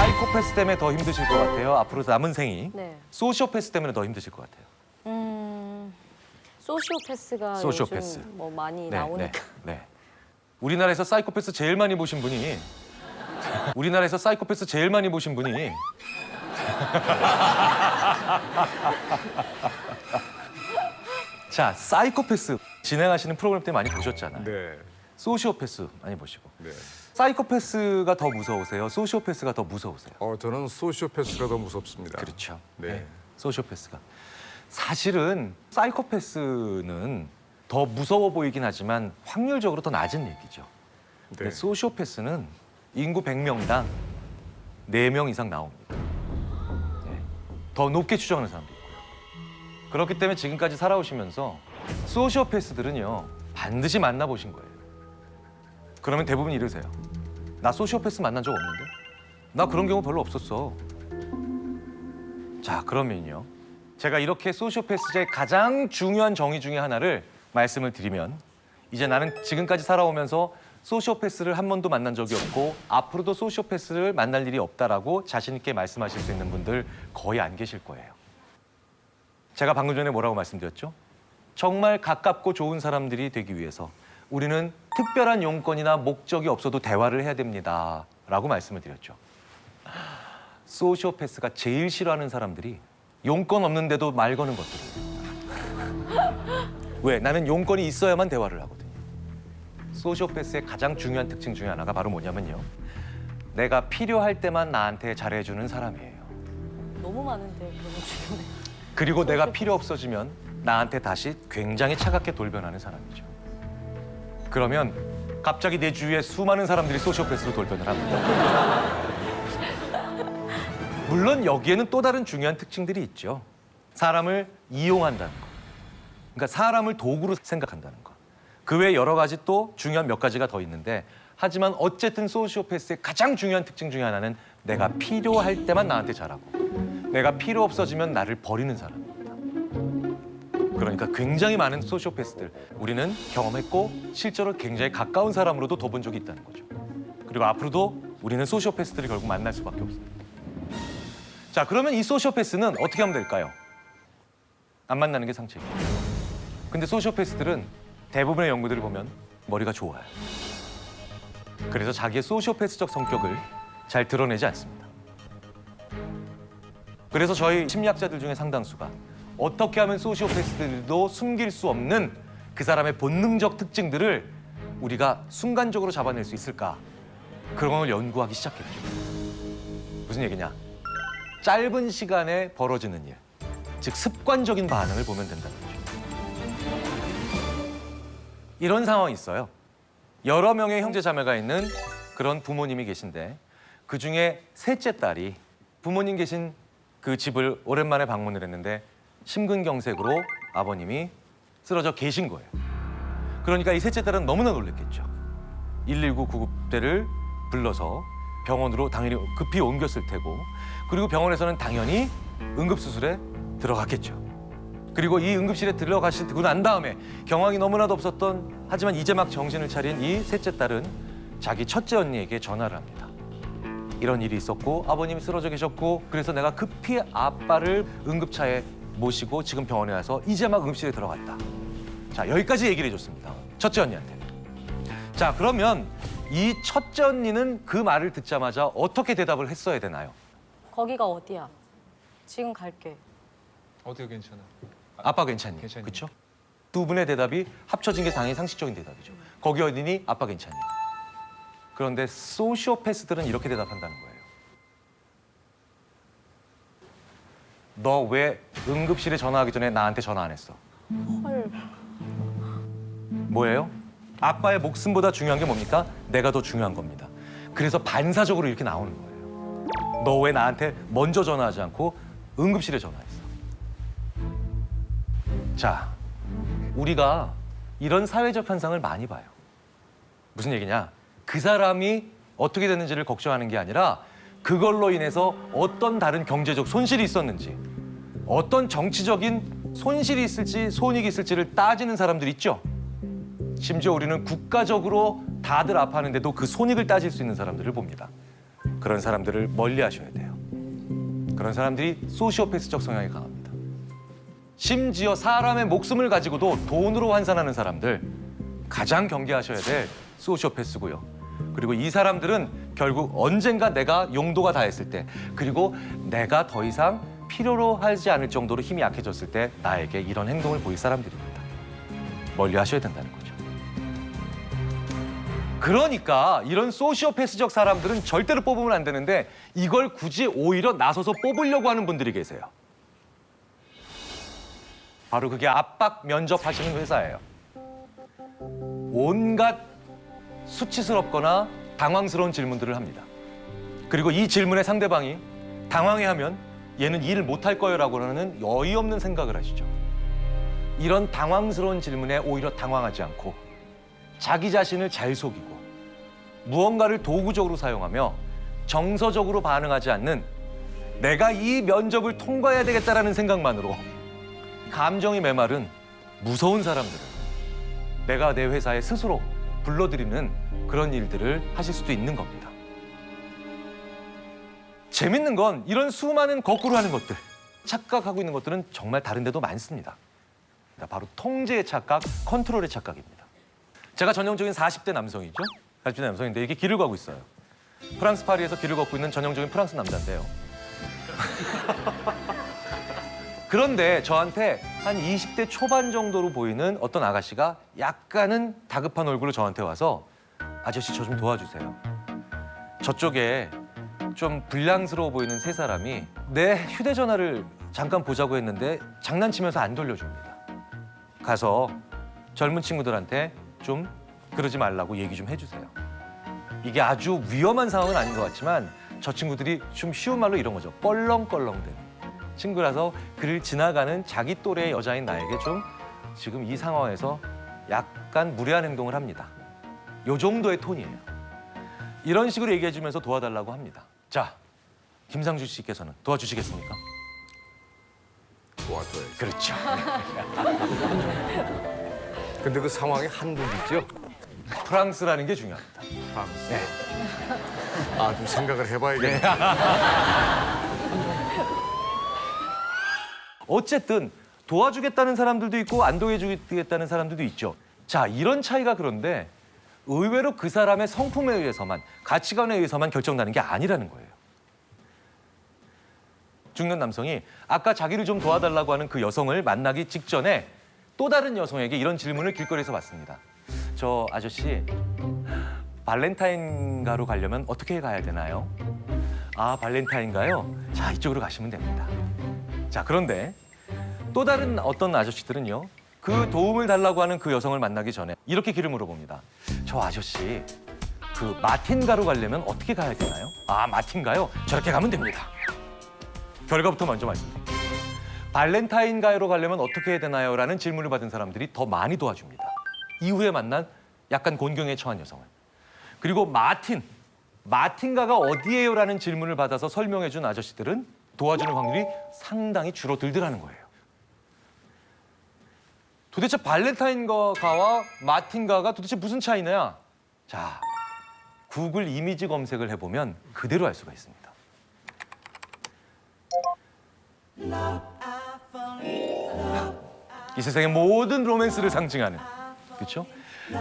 사이코패스 때문에 더 힘드실 것 같아요. 앞으로 남은 생이. 네. 소시오패스 때문에 더 힘드실 것 같아요. 소시오패스가 소시오패스. 요즘 뭐 많이 네, 나오니까. 네. 우리나라에서 사이코패스 제일 많이 보신 분이 우리나라에서 사이코패스 제일 많이 보신 분이 자, 사이코패스 진행하시는 프로그램 때 많이 보셨잖아요. 네. 소시오패스 많이 보시고. 네. 사이코패스가 더 무서우세요? 소시오패스가 더 무서우세요? 저는 소시오패스가 더 무섭습니다. 그렇죠. 네. 소시오패스가. 사실은 사이코패스는 더 무서워 보이긴 하지만 확률적으로 더 낮은 얘기죠. 근데 네. 소시오패스는 인구 100명당 4명 이상 나옵니다. 네. 더 높게 추정하는 사람도 있고요. 그렇기 때문에 지금까지 살아오시면서 소시오패스들은요, 반드시 만나보신 거예요. 그러면 대부분 이러세요. 나 소시오패스 만난 적 없는데? 나 그런 경우 별로 없었어. 자, 그러면요. 제가 이렇게 소시오패스의 가장 중요한 정의 중에 하나를 말씀을 드리면, 이제 나는 지금까지 살아오면서 소시오패스를 한 번도 만난 적이 없고 앞으로도 소시오패스를 만날 일이 없다라고 자신 있게 말씀하실 수 있는 분들 거의 안 계실 거예요. 제가 방금 전에 뭐라고 말씀드렸죠? 정말 가깝고 좋은 사람들이 되기 위해서 우리는 특별한 용건이나 목적이 없어도 대화를 해야 됩니다 라고 말씀을 드렸죠. 소시오패스가 제일 싫어하는 사람들이 용건 없는데도 말 거는 것들이에요. 왜? 나는 용건이 있어야만 대화를 하거든요. 소시오패스의 가장 중요한 특징 중에 하나가 바로 뭐냐면요. 내가 필요할 때만 나한테 잘해주는 사람이에요. 너무 많은데 그런 주변에. 그리고 내가 필요 없어지면 나한테 다시 굉장히 차갑게 돌변하는 사람이죠. 그러면 갑자기 내 주위에 수많은 사람들이 소시오패스로 돌변을 합니다. 물론 여기에는 또 다른 중요한 특징들이 있죠. 사람을 이용한다는 거. 그러니까 사람을 도구로 생각한다는 거. 그 외에 여러 가지 또 중요한 몇 가지가 더 있는데, 하지만 어쨌든 소시오패스의 가장 중요한 특징 중에 하나는 내가 필요할 때만 나한테 잘하고 내가 필요 없어지면 나를 버리는 사람입니다. 그러니까 굉장히 많은 소시오패스들 우리는 경험했고 실제로 굉장히 가까운 사람으로도 둬본 적이 있다는 거죠. 그리고 앞으로도 우리는 소시오패스들을 결국 만날 수밖에 없습니다. 자, 그러면 이 소시오패스는 어떻게 하면 될까요? 안 만나는 게 상책이에요. 근데 소시오패스들은 대부분의 연구들을 보면 머리가 좋아요. 그래서 자기의 소시오패스적 성격을 잘 드러내지 않습니다. 그래서 저희 심리학자들 중에 상당수가 어떻게 하면 소시오패스들도 숨길 수 없는 그 사람의 본능적 특징들을 우리가 순간적으로 잡아낼 수 있을까? 그런 걸 연구하기 시작했죠. 무슨 얘기냐? 짧은 시간에 벌어지는 일, 즉 습관적인 반응을 보면 된다는 거죠. 이런 상황이 있어요. 여러 명의 형제 자매가 있는 그런 부모님이 계신데 그중에 셋째 딸이 부모님 계신 그 집을 오랜만에 방문을 했는데 심근경색으로 아버님이 쓰러져 계신 거예요. 그러니까 이 셋째 딸은 너무나 놀랐겠죠. 119 구급대를 불러서 병원으로 당연히 급히 옮겼을 테고, 그리고 병원에서는 당연히 응급수술에 들어갔겠죠. 그리고 이 응급실에 들어가시고 난 다음에 경황이 너무나도 없었던, 하지만 이제 막 정신을 차린 이 셋째 딸은 자기 첫째 언니에게 전화를 합니다. 이런 일이 있었고 아버님이 쓰러져 계셨고 그래서 내가 급히 아빠를 응급차에 모시고 지금 병원에 와서 이제 막 응급실에 들어갔다. 자, 여기까지 얘기를 해줬습니다. 첫째 언니한테. 자, 그러면 이 첫째 언니는 그 말을 듣자마자 어떻게 대답을 했어야 되나요? 거기가 어디야? 지금 갈게. 어때요, 괜찮아? 아빠 괜찮니? 괜찮니? 그렇죠? 두 분의 대답이 합쳐진 게 당연히 상식적인 대답이죠. 거기 어디니? 아빠 괜찮니? 그런데 소시오패스들은 이렇게 대답한다는 거예요. 너 왜 응급실에 전화하기 전에 나한테 전화 안 했어? 헐. 뭐예요? 아빠의 목숨보다 중요한 게 뭡니까? 내가 더 중요한 겁니다. 그래서 반사적으로 이렇게 나오는 거예요. 너 왜 나한테 먼저 전화하지 않고 응급실에 전화했어? 자, 우리가 이런 사회적 현상을 많이 봐요. 무슨 얘기냐? 그 사람이 어떻게 됐는지를 걱정하는 게 아니라 그걸로 인해서 어떤 다른 경제적 손실이 있었는지, 어떤 정치적인 손실이 있을지 손익이 있을지를 따지는 사람들 있죠. 심지어 우리는 국가적으로 다들 아파하는데도 그 손익을 따질 수 있는 사람들을 봅니다. 그런 사람들을 멀리 하셔야 돼요. 그런 사람들이 소시오패스적 성향이 강합니다. 심지어 사람의 목숨을 가지고도 돈으로 환산하는 사람들, 가장 경계하셔야 될 소시오패스고요. 그리고 이 사람들은 결국 언젠가 내가 용도가 다했을 때, 그리고 내가 더 이상 필요로 하지 않을 정도로 힘이 약해졌을 때 나에게 이런 행동을 보일 사람들입니다. 멀리 하셔야 된다는 거죠. 그러니까 이런 소시오패스적 사람들은 절대로 뽑으면 안 되는데 이걸 굳이 오히려 나서서 뽑으려고 하는 분들이 계세요. 바로 그게 압박 면접하시는 회사예요. 온갖 수치스럽거나 당황스러운 질문들을 합니다. 그리고 이 질문에 상대방이 당황해하면 얘는 일을 못할 거예요라고 하는 어이없는 생각을 하시죠. 이런 당황스러운 질문에 오히려 당황하지 않고 자기 자신을 잘 속이고 무언가를 도구적으로 사용하며 정서적으로 반응하지 않는 내가 이 면접을 통과해야 되겠다라는 생각만으로 감정이 메마른 무서운 사람들은 내가 내 회사에 스스로 불러들이는 그런 일들을 하실 수도 있는 겁니다. 재밌는 건 이런 수많은 거꾸로 하는 것들, 착각하고 있는 것들은 정말 다른 데도 많습니다. 바로 통제의 착각, 컨트롤의 착각입니다. 제가 전형적인 40대 남성이죠. 40대 남성인데 이게 길을 가고 있어요. 프랑스 파리에서 길을 걷고 있는 전형적인 프랑스 남자인데요. 그런데 저한테 한 20대 초반 정도로 보이는 어떤 아가씨가 약간은 다급한 얼굴로 저한테 와서 아저씨 저 좀 도와주세요. 저쪽에 좀 불량스러워 보이는 세 사람이 내 휴대전화를 잠깐 보자고 했는데 장난치면서 안 돌려줍니다. 가서 젊은 친구들한테 좀 그러지 말라고 얘기 좀 해주세요. 이게 아주 위험한 상황은 아닌 것 같지만 저 친구들이 좀 쉬운 말로 이런 거죠. 껄렁껄렁대는 친구라서 그를 지나가는 자기 또래의 여자인 나에게 좀 지금 이 상황에서 약간 무례한 행동을 합니다. 요 정도의 톤이에요. 이런 식으로 얘기해주면서 도와달라고 합니다. 자, 김상준 씨께서는 도와주시겠습니까? 도와줘야지. 그렇죠. 근데 그 상황이 한국이죠? 프랑스라는 게 중요합니다. 프랑스. 네. 아, 좀 생각을 해봐야겠네. 어쨌든 도와주겠다는 사람들도 있고 안 도와주겠다는 사람들도 있죠. 자, 이런 차이가 그런데 의외로 그 사람의 성품에 의해서만, 가치관에 의해서만 결정나는 게 아니라는 거예요. 중년 남성이 아까 자기를 좀 도와달라고 하는 그 여성을 만나기 직전에 또 다른 여성에게 이런 질문을 길거리에서 받습니다. 저 아저씨, 발렌타인가로 가려면 어떻게 가야 되나요? 아, 발렌타인가요? 자, 이쪽으로 가시면 됩니다. 자, 그런데 또 다른 어떤 아저씨들은요, 그 도움을 달라고 하는 그 여성을 만나기 전에 이렇게 길을 물어봅니다. 저 아저씨, 그 마틴가로 가려면 어떻게 가야 되나요? 아, 마틴가요? 저렇게 가면 됩니다. 결과부터 먼저 말씀드릴게요. 발렌타인가로 가려면 어떻게 해야 되나요? 라는 질문을 받은 사람들이 더 많이 도와줍니다. 이후에 만난 약간 곤경에 처한 여성을. 그리고 마틴가가 어디예요? 라는 질문을 받아서 설명해준 아저씨들은 도와주는 확률이 상당히 줄어들더라는 거예요. 도대체 발렌타인가와 마틴가가 도대체 무슨 차이냐? 자, 구글 이미지 검색을 해보면 그대로 알 수가 있습니다. 이 세상의 모든 로맨스를 상징하는, 그렇죠?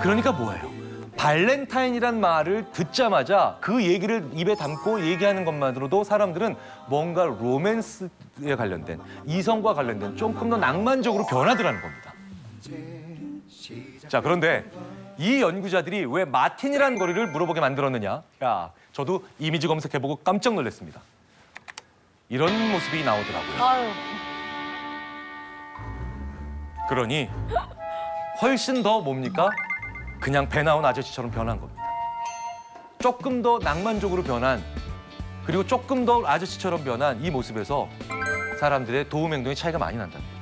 그러니까 뭐예요? 발렌타인이란 말을 듣자마자 그 얘기를 입에 담고 얘기하는 것만으로도 사람들은 뭔가 로맨스에 관련된, 이성과 관련된 조금 더 낭만적으로 변하더라는 겁니다. 자, 그런데 이 연구자들이 왜 마틴이라는 거리를 물어보게 만들었느냐? 야, 저도 이미지 검색해보고 깜짝 놀랐습니다. 이런 모습이 나오더라고요. 아유, 그러니 훨씬 더 뭡니까? 그냥 배 나온 아저씨처럼 변한 겁니다. 조금 더 낭만적으로 변한, 그리고 조금 더 아저씨처럼 변한 이 모습에서 사람들의 도움 행동의 차이가 많이 난다는 거죠.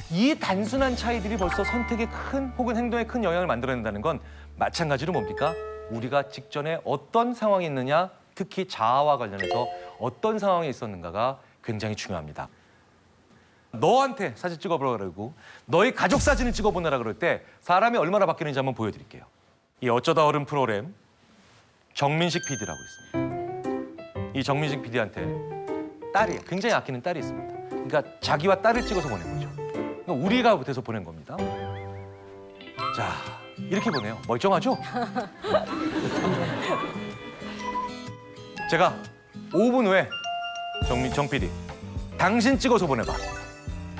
이 단순한 차이들이 벌써 선택에 큰, 혹은 행동에 큰 영향을 만들어낸다는 건 마찬가지로 뭡니까? 우리가 직전에 어떤 상황이 있느냐, 특히 자아와 관련해서 어떤 상황에 있었는가가 굉장히 중요합니다. 너한테 사진 찍어보라 그러고 너의 가족 사진을 찍어보느라 그럴 때 사람이 얼마나 바뀌는지 한번 보여드릴게요. 이 어쩌다 어른 프로그램 정민식 PD라고 있습니다. 이 정민식 PD한테 딸이 굉장히 아끼는 딸이 있습니다. 그러니까 자기와 딸을 찍어서 보낸 거죠. 그러니까 우리가 돼서 보낸 겁니다. 자, 이렇게 보내요. 멀쩡하죠? 제가 5분 후에 정 PD, 당신 찍어서 보내봐.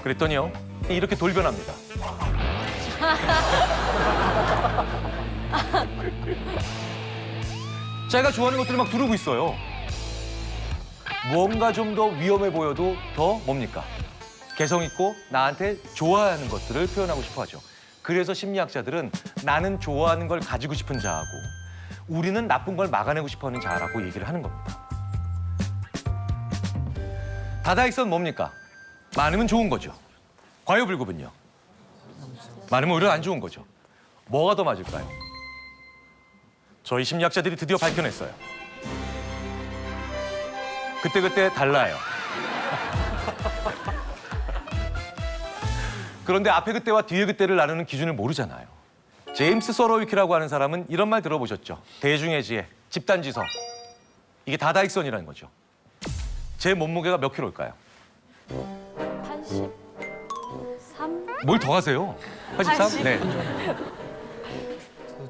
그랬더니요, 이렇게 돌변합니다. 제가 좋아하는 것들을 막 두르고 있어요. 무언가 좀 더 위험해 보여도 더 뭡니까? 개성 있고 나한테 좋아하는 것들을 표현하고 싶어 하죠. 그래서 심리학자들은 나는 좋아하는 걸 가지고 싶은 자하고 우리는 나쁜 걸 막아내고 싶어 하는 자라고 얘기를 하는 겁니다. 다다익선 뭡니까? 많으면 좋은 거죠. 과유불급은요? 많으면 오히려 안 좋은 거죠. 뭐가 더 맞을까요? 저희 심리학자들이 드디어 밝혀냈어요. 그때그때 달라요. 그런데 앞에 그때와 뒤에 그때를 나누는 기준을 모르잖아요. 제임스 서로위키라고 하는 사람은 이런 말 들어보셨죠? 대중의 지혜, 집단지성. 이게 다다익선이라는 거죠. 제 몸무게가 몇 킬로일까요? 83? 뭘 더 하세요? 83? 80. 네.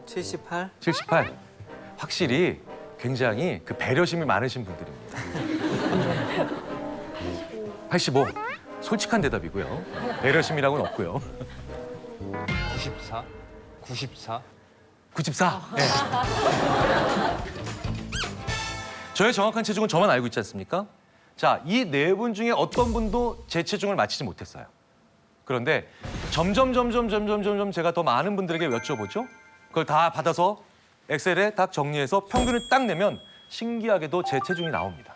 78? 78. 확실히 굉장히 그 배려심이 많으신 분들입니다. 85. 솔직한 대답이고요. 배려심이라고는 없고요. 94? 94? 94. 네. 저의 정확한 체중은 저만 알고 있지 않습니까? 자, 이 네 분 중에 어떤 분도 제 체중을 맞히지 못했어요. 그런데 점점 제가 더 많은 분들에게 여쭤보죠. 그걸 다 받아서 엑셀에 딱 정리해서 평균을 딱 내면 신기하게도 제 체중이 나옵니다.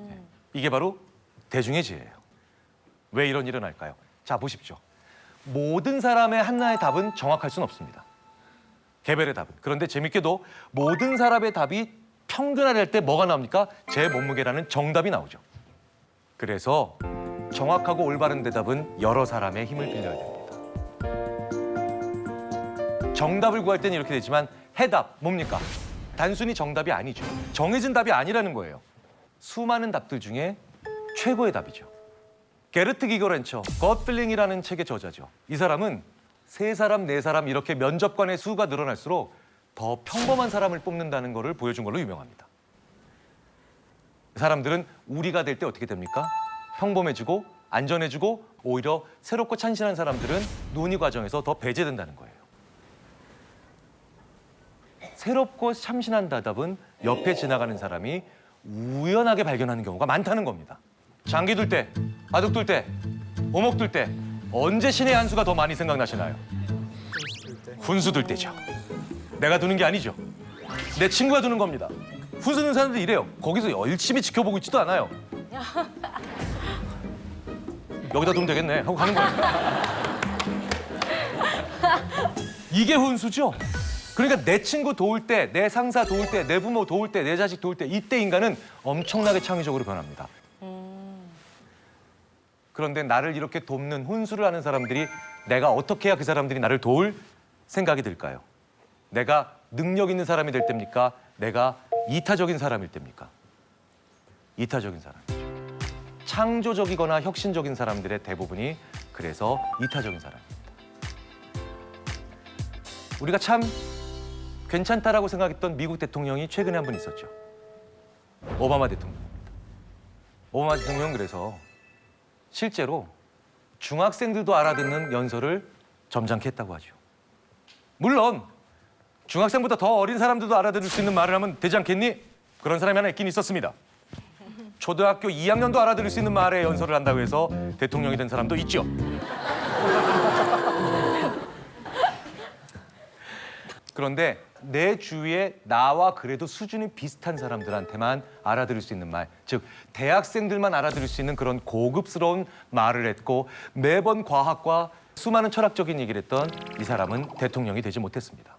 네. 이게 바로 대중의 지혜예요. 왜 이런 일은 할까요? 자, 보십시오. 모든 사람의 하나의 답은 정확할 수는 없습니다. 개별의 답은. 그런데 재밌게도 모든 사람의 답이 평균화될 때 뭐가 나옵니까? 제 몸무게라는 정답이 나오죠. 그래서 정확하고 올바른 대답은 여러 사람의 힘을 빌려야 됩니다. 정답을 구할 때는 이렇게 되지만 해답 뭡니까? 단순히 정답이 아니죠. 정해진 답이 아니라는 거예요. 수많은 답들 중에 최고의 답이죠. 게르트 기거렌처, 겉필링이라는 책의 저자죠. 이 사람은 세 사람, 네 사람 이렇게 면접관의 수가 늘어날수록 더 평범한 사람을 뽑는다는 것을 보여준 걸로 유명합니다. 사람들은 우리가 될 때 어떻게 됩니까? 평범해지고 안전해지고 오히려 새롭고 찬신한 사람들은 논의 과정에서 더 배제된다는 거예요. 새롭고 참신한 대답은 옆에 지나가는 사람이 우연하게 발견하는 경우가 많다는 겁니다. 장기 둘 때, 바둑 둘 때, 오목 둘 때 언제 신의 한 수가 더 많이 생각나시나요? 훈수 둘 때죠. 내가 두는 게 아니죠. 내 친구가 두는 겁니다. 훈수 두는 사람들이 이래요. 거기서 열심히 지켜보고 있지도 않아요. 여기다 두면 되겠네 하고 가는 거예요. 이게 훈수죠. 그러니까 내 친구 도울 때, 내 상사 도울 때, 내 부모 도울 때, 내 자식 도울 때 이때 인간은 엄청나게 창의적으로 변합니다. 그런데 나를 이렇게 돕는 훈수를 하는 사람들이 내가 어떻게 해야 그 사람들이 나를 도울 생각이 들까요? 내가 능력 있는 사람이 될 때입니까? 내가 이타적인 사람일 때입니까? 이타적인 사람이죠. 창조적이거나 혁신적인 사람들의 대부분이 그래서 이타적인 사람입니다. 우리가 참 괜찮다라고 생각했던 미국 대통령이 최근에 한 분 있었죠. 오바마 대통령입니다. 오바마 대통령은 그래서 실제로 중학생들도 알아듣는 연설을 점잖게 했다고 하죠. 물론 중학생보다 더 어린 사람들도 알아들을 수 있는 말을 하면 되지 않겠니? 그런 사람이 하나 있긴 있었습니다. 초등학교 2학년도 알아들을 수 있는 말에 연설을 한다고 해서 대통령이 된 사람도 있죠. 그런데 내 주위에 나와 그래도 수준이 비슷한 사람들한테만 알아들을 수 있는 말, 즉 대학생들만 알아들을 수 있는 그런 고급스러운 말을 했고 매번 과학과 수많은 철학적인 얘기를 했던 이 사람은 대통령이 되지 못했습니다.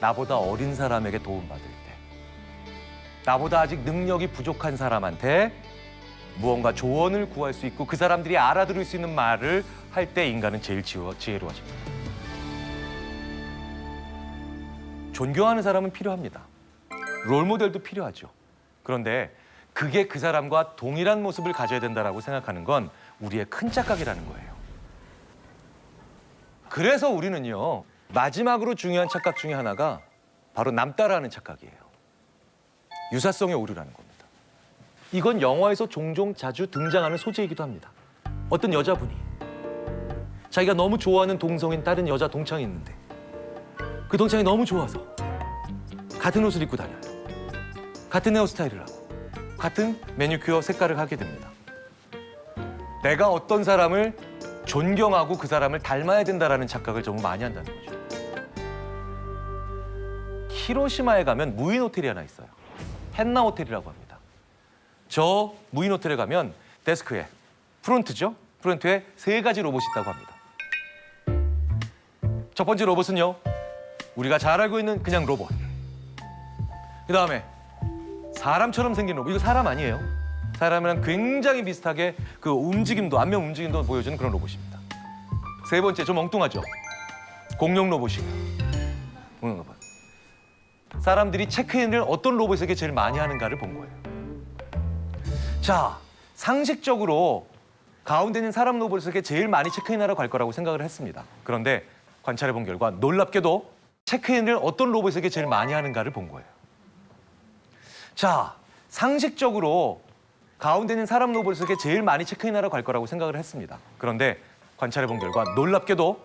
나보다 어린 사람에게 도움받을 때, 나보다 아직 능력이 부족한 사람한테 무언가 조언을 구할 수 있고 그 사람들이 알아들을 수 있는 말을 할 때 인간은 제일 지혜로워집니다. 존경하는 사람은 필요합니다. 롤모델도 필요하죠. 그런데 그게 그 사람과 동일한 모습을 가져야 된다라고 생각하는 건 우리의 큰 착각이라는 거예요. 그래서 우리는요, 마지막으로 중요한 착각 중에 하나가 바로 남따라하는 착각이에요. 유사성의 오류라는 겁니다. 이건 영화에서 종종 자주 등장하는 소재이기도 합니다. 어떤 여자분이 자기가 너무 좋아하는 동성인 다른 여자 동창이 있는데 그 동창이 너무 좋아서 같은 옷을 입고 다녀요. 같은 헤어스타일을 하고 같은 매니큐어 색깔을 하게 됩니다. 내가 어떤 사람을 존경하고 그 사람을 닮아야 된다라는 착각을 정말 많이 한다는 거죠. 히로시마에 가면 무인 호텔이 하나 있어요. 헨나 호텔이라고 합니다. 저 무인 호텔에 가면 데스크에 프론트죠. 프론트에 3가지 로봇이 있다고 합니다. 첫 번째 로봇은요, 우리가 잘 알고 있는 그냥 로봇. 그 다음에 사람처럼 생긴 로봇. 이거 사람 아니에요. 사람이랑 굉장히 비슷하게 그 움직임도, 안면 움직임도 보여주는 그런 로봇입니다. 3번째, 좀 엉뚱하죠. 공룡 로봇이에요. 공룡 로봇. 사람들이 체크인을 어떤 로봇에게 제일 많이 하는가를 본 거예요. 자, 상식적으로 가운데 있는 사람 로봇에게 제일 많이 체크인하러 갈 거라고 생각을 했습니다. 그런데 관찰해 본 결과 놀랍게도 체크인을 어떤 로봇에게 제일 많이 하는가를 본 거예요. 자, 상식적으로 가운데 있는 사람 로봇에게 제일 많이 체크인하러 갈 거라고 생각을 했습니다. 그런데 관찰해 본 결과 놀랍게도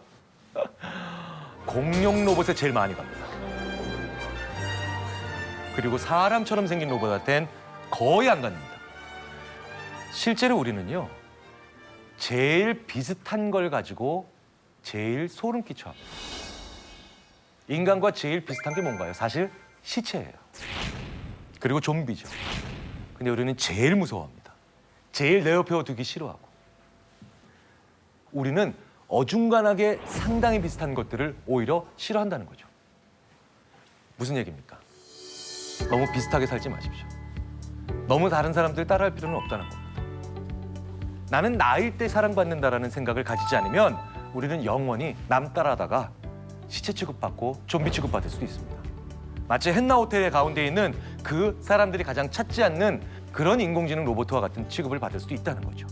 공룡 로봇에 제일 많이 갑니다. 그리고 사람처럼 생긴 로봇한테는 거의 안 갑니다. 실제로 우리는요, 제일 비슷한 걸 가지고 제일 소름 끼쳐합니다. 인간과 제일 비슷한 게 뭔가요? 사실 시체예요. 그리고 좀비죠. 근데 우리는 제일 무서워합니다. 제일 내 옆에 두기 싫어하고. 우리는 어중간하게 상당히 비슷한 것들을 오히려 싫어한다는 거죠. 무슨 얘기입니까? 너무 비슷하게 살지 마십시오. 너무 다른 사람들 따라할 필요는 없다는 겁니다. 나는 나일 때 사랑받는다라는 생각을 가지지 않으면 우리는 영원히 남 따라하다가 시체 취급받고 좀비 취급받을 수도 있습니다. 마치 헨나 호텔의 가운데 있는 그 사람들이 가장 찾지 않는 그런 인공지능 로봇과 같은 취급을 받을 수도 있다는 거죠.